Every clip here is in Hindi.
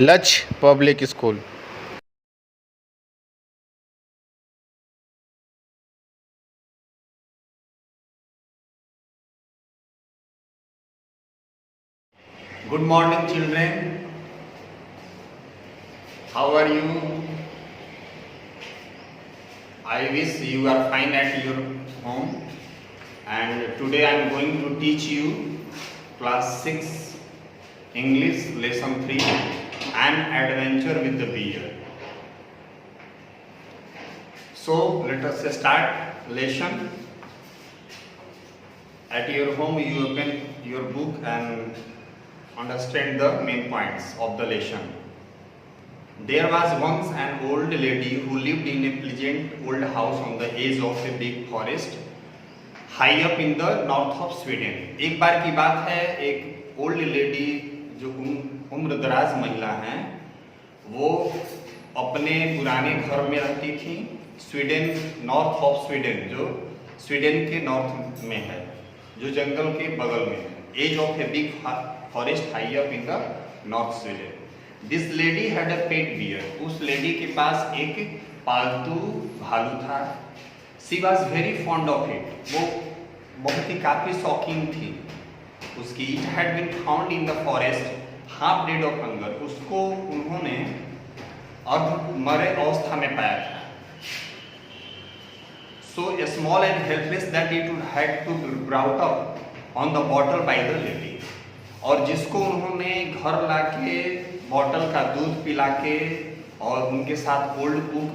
लक्ष्य public school. Good morning, children. How are you? I wish you are fine at your home. And today I am going to teach you class 6 English lesson 3 An Adventure with the Bear. So let us start lesson. At your home you open your book and understand the main points of the lesson. There was once an old lady who lived in a pleasant old house on the edge of a big forest high up in the north of Sweden. एक बार की बात है, एक ओल्ड लेडी जो उम्रदराज महिला हैं, वो अपने पुराने घर में रहती थी स्वीडन, नॉर्थ ऑफ स्वीडन, जो स्वीडन के नॉर्थ में है, जो जंगल के बगल में है. Edge of a big forest high up in the north Sweden. This lady had a pet bear. उस लेडी के पास एक पालतू भालू था. She was very fond of it. वो बहुत ही काफी शौकीन थी उसकी. It had been found in the forest half dead of hunger. उसको उन्होंने अर्ध मरे अवस्था में पाया था. So small and helpless that it would had to be brought up on the bottle by the lady. और जिसको उन्होंने घर लाके बॉटल का दूध पिला के, और उनके साथ ओल्ड कुक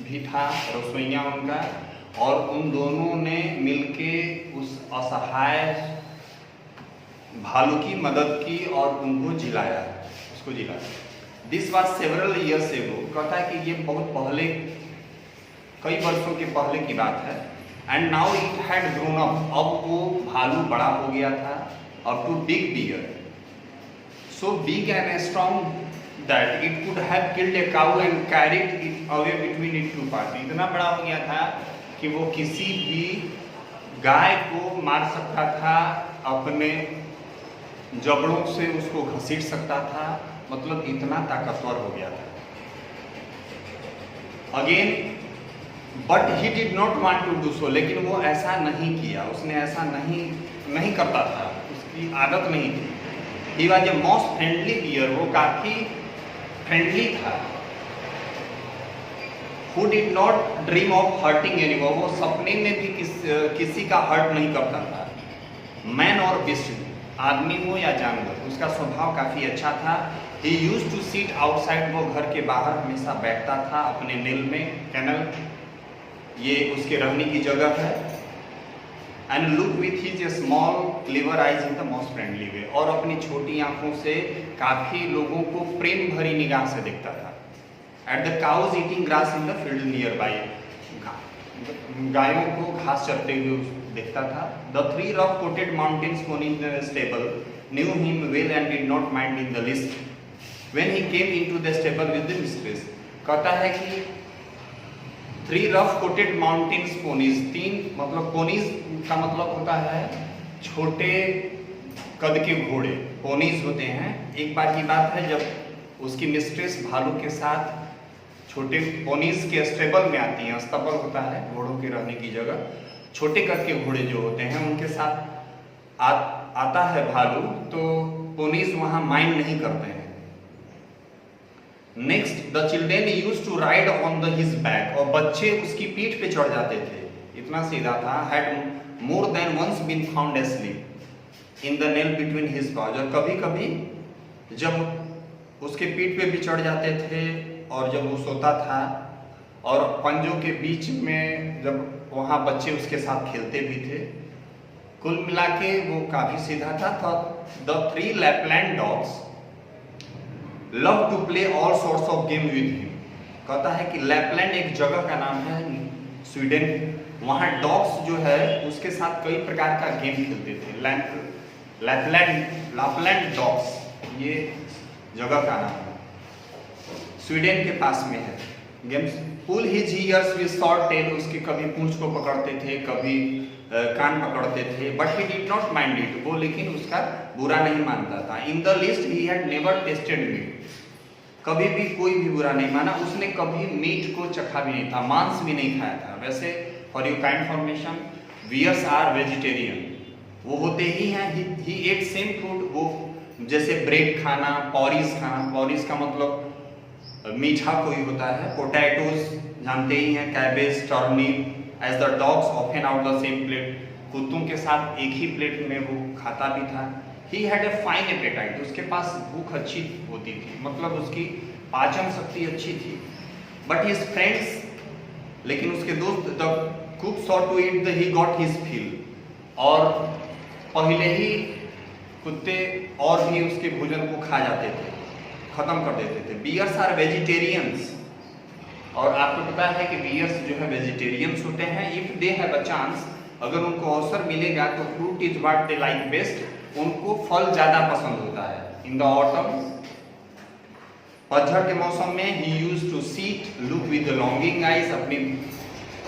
भी था, रसोइया उनका, और उन दोनों ने मिलके उस असहाय भालू की मदद की और उनको जिलाया, उसको जिलाया. This was several years ago. कहता है कि ये बहुत पहले, कई वर्षों के पहले की बात है. And now it had grown up. अब वो भालू बड़ा हो गया था, up to big bear, so big and strong that it could have killed a cow and carried it away between it two parts. इतना बड़ा हो गया था कि वो किसी भी गाय को मार सकता था, अपने जबड़ों से उसको घसीट सकता था. मतलब इतना ताकतवर हो गया था. Again but he did not want to do so. लेकिन वो ऐसा नहीं किया, उसने ऐसा नहीं करता था, उसकी आदत नहीं थी. He was a most friendly bear. वो काफी फ्रेंडली था. Who did not dream of hurting anyone. वो सपने में भी किसी का हर्ट नहीं करता था. मैन और बिस्ट, आदमी हो या जानवर, उसका स्वभाव काफी अच्छा था. He used to sit outside. वो घर के बाहर हमेशा बैठता था अपने नील में. कैनल ये उसके रहने की जगह है. And look with his small clever eyes in the most friendly way. और अपनी छोटी आंखों से काफी लोगों को प्रेम भरी निगाह से देखता था. At the cows eating grass in the field nearby. गायों को घास चरते हुए देखता था. The three rough coated mountains pony in the stable knew him well and did not mind in the least when he came into the stable with the mistress. कहता है कि three rough coated mountains ponies. तीन मतलब पोनीज का मतलब होता है छोटे कद के घोड़े, पोनीज होते हैं. एक बार की बात है जब उसकी मिस्ट्रेस भालू के साथ छोटे पोनीज के स्टेबल में आती हैं. स्तबल होता है घोड़ों के रहने की जगह. छोटे कद के घोड़े जो होते हैं उनके साथ आता है भालू, तो पोनीज वहां माइंड नहीं करते हैं. Next the children used to ride on the his back. और बच्चे उसकी पीठ पे चढ़ जाते थे. इतना सीधा था. Had more than once been found asleep in the nail between his paws. और कभी कभी जब उसके पीठ पे भी चढ़ जाते थे, और जब वो सोता था और पंजों के बीच में जब वहां बच्चे उसके साथ खेलते भी थे. कुल मिला के वो काफी सीधा था. The three Lapland dogs love to play all sorts of game with him. कहता है कि लैपलैंड एक जगह का नाम है स्वीडन. वहां डॉग्स जो है उसके साथ कई प्रकार का गेम खेलते थे. लैपलैंड डॉग्स ये जगह का नाम है, स्वीडन के पास में है. Games pull his ears with short tail. उसके कभी पूंछ को पकड़ते थे, कभी कान पकड़ते थे. But he did not mind it. वो लेकिन उसका बुरा नहीं मानता था. In the least he had never tasted meat. कभी भी कोई भी बुरा नहीं माना, उसने कभी मीट को चखा भी नहीं था, मांस भी नहीं खाया था। वैसे for you kind information, bears are vegetarian, वो होते ही हैं, ही एट सेम फूड, वो जैसे ब्रेड खाना, पॉरीज खाना, पॉरीज का मतलब मीठा कोई होता है, पोटैटोज जानते ही हैं, cabbage, turnip, as the dogs often out the same plate, कुत्तों के साथ एक ही प्लेट में वो खाता भी था। He had a fine appetite, उसके पास भूख अच्छी होती थी, मतलब उसकी पाचन शक्ति अच्छी थी। बट हिज फ्रेंड्स, लेकिन उसके दोस्त, the cook saw to eat the he got his feel, और पहले ही कुत्ते और भी उसके भोजन को खा जाते थे, खत्म कर देते थे। बियर्स आर वेजिटेरियंस, और आपको पता है कि बियर्स जो है वेजिटेरियंस होते हैं। If they have a chance, अगर उनको अवसर मिलेगा तो fruit is what they like best, उनको फल ज्यादा पसंद होता है। इन द ऑटम, पतझड़ के मौसम में, he used to seat look with longing eyes, अपनी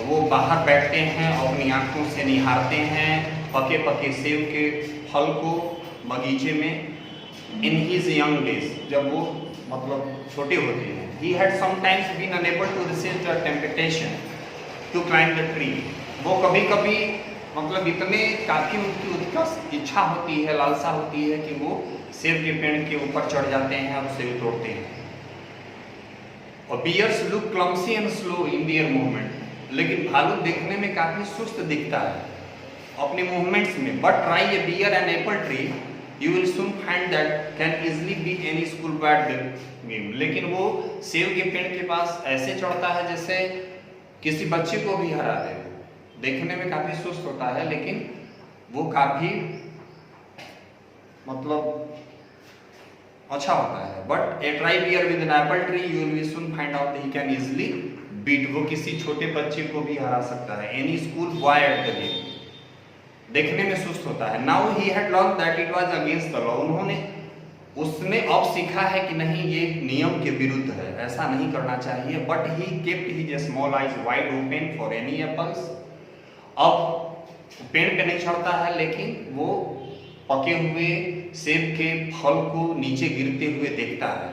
वो बाहर बैठते हैं और अपनी आंखों से निहारते हैं पके पके सेब के फल को बगीचे में। इन हिज यंग डेज, जब वो मतलब छोटे होते हैं, he had sometimes been unable to resist the temptation to climb the tree, वो कभी कभी मतलब इतने काफी उनकी उत्कर्ष इच्छा होती है, लालसा होती है कि वो सेब के पेड़ के ऊपर चढ़ जाते हैं और सेब तोड़ते हैं। और bears look clumsy and slow in their movement, लेकिन भालू देखने में काफी सुस्त दिखता है अपने मूवमेंट्स में। But try a bear and apple tree, you will soon find that can easily beat any school bat game, लेकिन वो सेब के पेड़ के पास ऐसे चढ़ता है जैसे किसी बच्चे को भी हरा दे। देखने में काफी सुस्त होता है, लेकिन वो काफी मतलब अच्छा होता है। But a try bear with an apple tree, you will soon find out he can easily beat, वो किसी छोटे बच्चे को भी हरा सकता है। Any school boy at the game, देखने में सुस्त होता है। Now he had learn that it was against the law, उसने अब सीखा है कि नहीं, ये नियम के विरुद्ध है, ऐसा नहीं करना चाहिए। But he kept his small eyes wide open for any apples, अब पेड़ पे नहीं चढ़ता है, लेकिन वो पके हुए सेब के फल को नीचे गिरते हुए देखता है।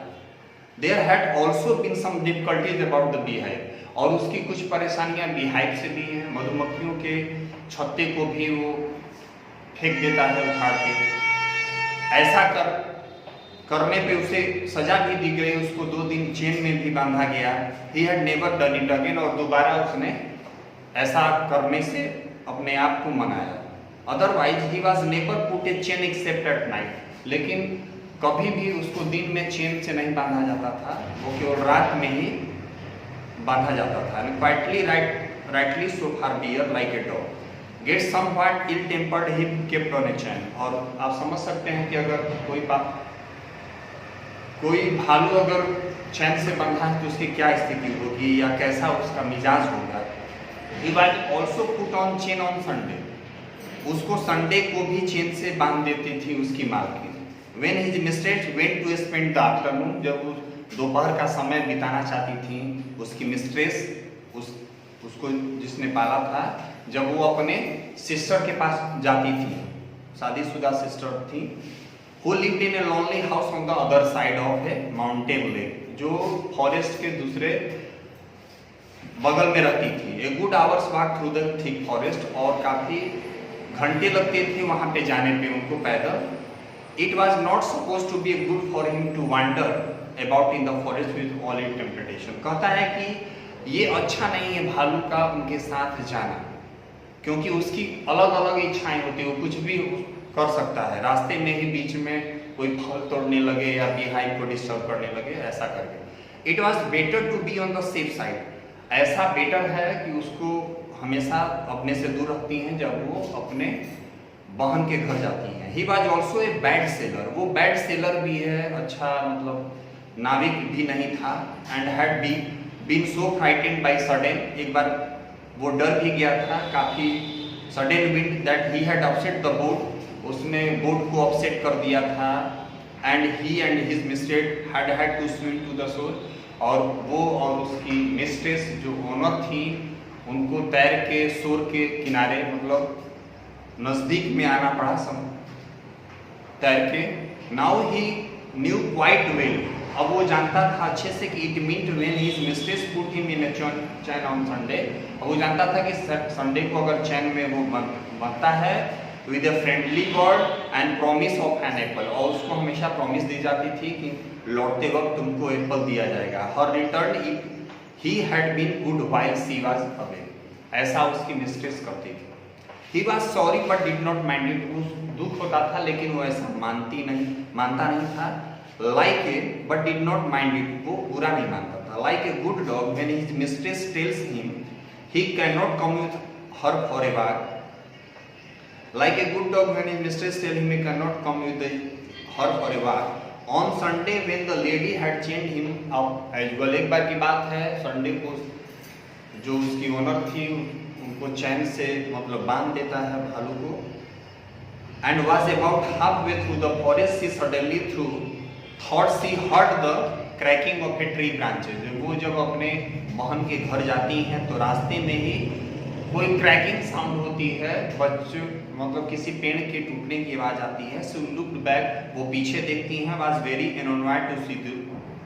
There had also been some difficulties about the beehive, और उसकी कुछ परेशानियां बीहाइव से भी हैं, मधुमक्खियों के छत्ते को भी वो फेंक देता है उखाड़ के। ऐसा करने पे उसे सजा भी दी गई, उसको 2 दिन चेन में भी बांधा गया। ही had never done it again, और दोबारा उसने ऐसा करने से अपने आप को मनाया। Otherwise he was never put A chain accept at night, लेकिन कभी भी उसको दिन में चेन से नहीं बांधा जाता था, वो केवल रात में ही बांधा जाता था। Quietly rightly so for bear like a dog get somewhat ill tempered he kept on a chain. और आप समझ सकते हैं कि अगर कोई भालू अगर चैन से बंधा है तो उसकी क्या स्थिति होगी या कैसा उसका मिजाज होगा। He was also put on chain on Sunday, उसको संडे को भी चेन से बांध देती थी उसकी मालकिन। When his mistress went to spend the afternoon, जब वो दोपहर का समय बिताना चाहती थी उसकी मिस्ट्रेस, उसको जिसने पाला था, जब वो अपने सिस्टर के पास जाती थी, शादीशुदा सिस्टर थी, who lived in a lonely house on the other side of a mountain lake, जो फॉरेस्ट के दूसरे बगल में रहती थी। A good hours walk through the thick forest, और काफी घंटे लगते थे वहां पे जाने पे उनको पैदल। It was not supposed to be good for him to wander about in the forest with all its temptation, कहता है कि ये अच्छा नहीं है भालू का उनके साथ जाना, क्योंकि उसकी अलग अलग इच्छाएं होती है, वो कुछ भी कर सकता है, रास्ते में ही बीच में कोई फल तोड़ने लगे या बीहाइव को डिस्टर्ब करने लगे, ऐसा करके। It was better to be on the safe side, ऐसा बेटर है कि उसको हमेशा अपने से दूर रखती हैं जब वो अपने बहन के घर जाती हैं। He was also a bad sailor, वो बैड सेलर भी है, अच्छा मतलब नाविक भी नहीं था। And had been so frightened by sudden, एक बार वो डर भी गया था काफी, sudden wind that he had upset the boat, उसने बोट को अपसेट कर दिया था। And he and his mistress had to swim to the shore, और वो और उसकी मिस्ट्रेस जो ओनर थी उनको तैर के शोर के किनारे मतलब नजदीक में आना पड़ा तैर के। Now he knew quite well, अब वो जानता था अच्छे से कि it meant when his mistress put him in a chain on Sunday. अब वो जानता था कि संडे को अगर चैन में वो बनता है with a friendly word and promise of an apple, और उसको हमेशा प्रॉमिस दी जाती थी कि लौटते वक्त तुमको एप्पल दिया जाएगा। Her return if he had been good while she was away, ऐसा उसकी मिस्ट्रेस करती थी। He was sorry but did not mind it, दुख होता था लेकिन वो ऐसा मानता नहीं था। Like a but did not mind it, वो बुरा नहीं मानता था। Like a good dog when his mistress tells him he can not come with her for a walk, like a good dog when his mistress tell him he can not come with her for a walk on Sunday when the lady had chained him up as well. एक बार की बात है, संडे को जो उसकी ओनर थी उनको चैन से मतलब बांध देता है भालू को। And was about half way through the forest she suddenly through thought she heard the cracking of a tree branches. वो जब अपने बहन के घर जाती हैं तो रास्ते में ही कोई क्रैकिंग साउंड होती है, बच्चों मतलब किसी पेड़ के टूटने की आवाज आती है। सो लुक्ड बैक, वो पीछे देखती हैं, was very annoyed to see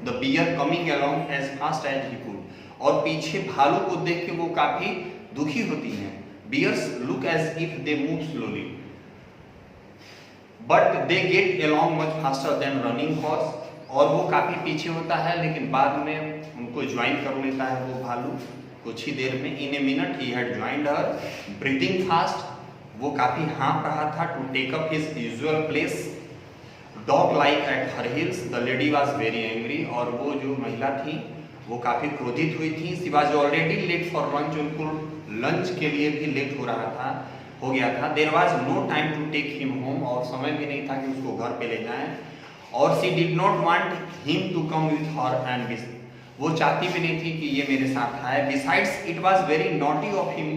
the bear coming along as fast as he could, और पीछे भालू को देख के वो काफी दुखी होती हैं। Bears look as if they move slowly but they get along much faster than running horse, और वो काफी पीछे होता है लेकिन बाद में उनको ज्वाइन कर लेता है वो भालू कुछ ही देर में। In a minute he had joined her breathing fast, वो काफी हाँफ रहा था to take up his usual place dog like at her heels. The lady was very angry, और वो जो महिला थी वो काफी क्रोधित हुई थी। She was already late for lunch, उनको लंच के लिए भी लेट हो गया था। There was no time to take him home, और समय भी नहीं था कि उसको घर पे ले जाएं। और she did not want him to come with her एंड वो चाहती भी नहीं थी कि ये मेरे साथ आए। Besides it was very naughty of him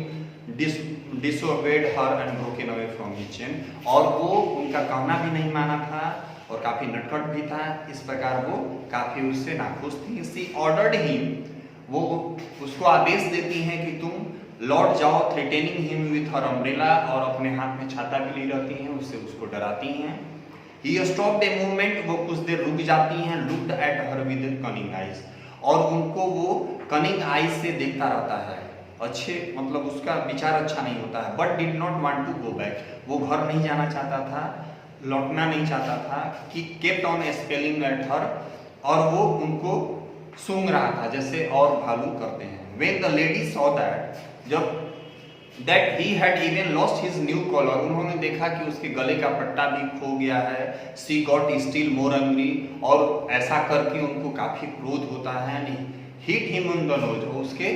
disobeyed her and broken away from his chain, और वो उनका कहना भी नहीं माना था और काफी नटखट भी था। इस प्रकार वो काफी उससे नाखुश थी। सी ऑर्डर्ड हिम, वो उसको आदेश देती हैं कि तुम लौट जाओ, threatening him with her umbrella, और अपने हाथ में छाता भी ली रहती हैं, उससे उसको डराती हैं। ही स्टॉप्ड ए मूवमेंट, वो कुछ देर रुक जाती हैं। Looked at her with cunning eyes, और उनको वो कनिंग आइज से देखता रहता है। अच्छे मतलब उसका विचार अच्छा नहीं होता है। But did not want to go back, वो घर नहीं जाना चाहता था, लौटना नहीं चाहता था। कि kept on spelling at her, और वो उनको सूंघ रहा था जैसे और भालू करते हैं। When the lady saw that, जब that he had even lost his new collar, उन्होंने देखा कि उसके गले का पट्टा भी खो गया है। She got still more angry, और ऐसा करके उनको काफी क्रोध होता है। Hit him on the nose, उसके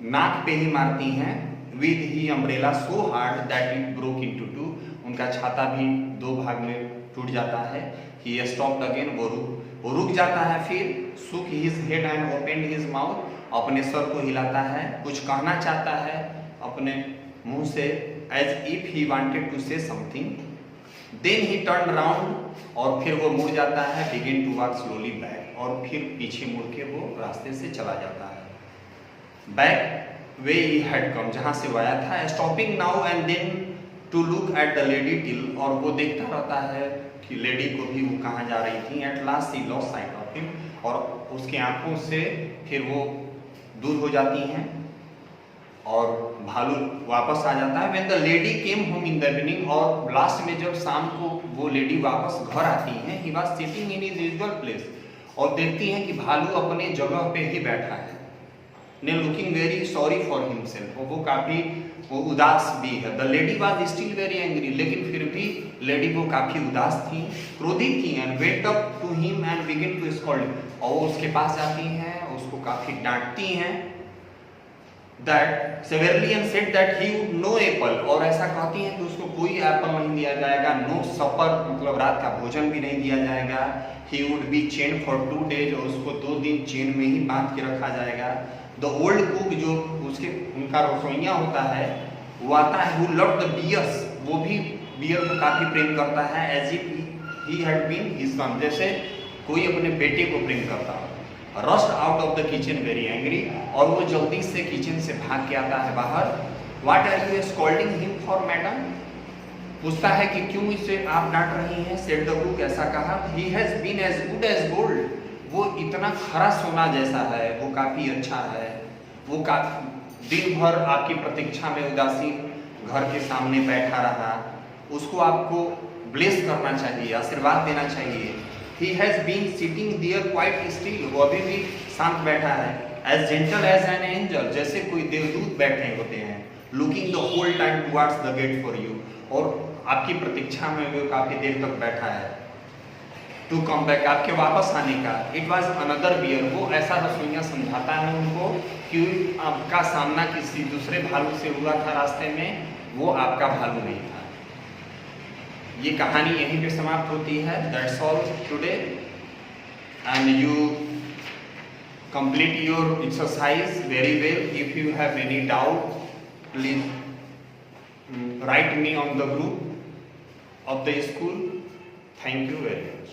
नाक पे ही मारती हैं। With he umbrella so hard that it broke into two, उनका छाता भी दो भाग में टूट जाता है। He stopped again, वो रुक जाता है। फिर shook his head and opened his mouth, अपने सर को हिलाता है, कुछ कहना चाहता है अपने मुंह से, as if he wanted to say something. Then he turned round, और फिर वो मुड़ जाता है। begin to walk slowly back, और फिर पीछे मुड़ के वो रास्ते से चला जाता है। back way he had come, जहाँ से वो आया था। stopping now and then to look at the lady till, और वो देखता रहता है कि लेडी को भी वो कहाँ जा रही थी। at last she lost sight of him, और उसकी आंखों से फिर वो दूर हो जाती हैं और भालू वापस आ जाता है। When the lady came home in the evening, और लास्ट में जब शाम को वो लेडी वापस घर आती हैं, he was sitting in his usual place, और देखती हैं कि भालू अपने जगह पे ही बैठा है। ने looking very sorry for himself, वो काफी वो उदास भी है। The lady was still very angry, लेकिन फिर भी लेडी वो काफी उदास थी, क्रोधित थी। And went up to him and begin to scold, और वो उसके पास जाती हैं, उसको काफी डांटती हैं। That severally and said that he would know Apple, और ऐसा कहती हैं कि उसको कोई एप्पल नहीं दिया जाएगा। नो सपर, मतलब रात का भोजन भी नहीं दिया जाएगा। He would be chain for 2 days, और उसको 2 दिन चेन में ही बांध के रखा जाएगा। द ओल्ड कुक, जो उसके उनका रसोइया होता है, वो आता है। हु लव्ड द बियर्स, वो भी बियर को काफी प्रेम करता है। As if he had been his son, जैसे कोई अपने बेटे को प्रेम करता हो। Rushed out of the kitchen very angry, और वो जल्दी से किचन से भाग के आता है बाहर। What are you scolding him for madam, पूछता है कि क्यों इसे आप डांट रही हैं। सेड द कुक, ऐसा कहा। He has been as good as gold, वो इतना खरा सोना जैसा है, वो काफ़ी अच्छा है। वो दिन भर आपकी प्रतीक्षा में उदासीन घर के सामने बैठा रहा, उसको आपको ब्लेस करना चाहिए, आशीर्वाद देना चाहिए। He has been sitting there quite still, वो अभी भी शांत बैठा है, as gentle as an angel, जैसे कोई देवदूत बैठे होते हैं, looking the whole time towards the gate for you, और आपकी प्रतीक्षा में वो काफी देर तक बैठा है, to come back, आपके वापस आने का। It was another bear, वो ऐसा रसोइया समझाता है उनको कि आपका सामना किसी दूसरे भालू से हुआ था रास्ते में, वो आपका भालू नहीं था। ये कहानी यहीं पे समाप्त होती है। That's all today, and you complete your exercise very well. If you have any doubt, please write me on the group of the school. Thank you very much.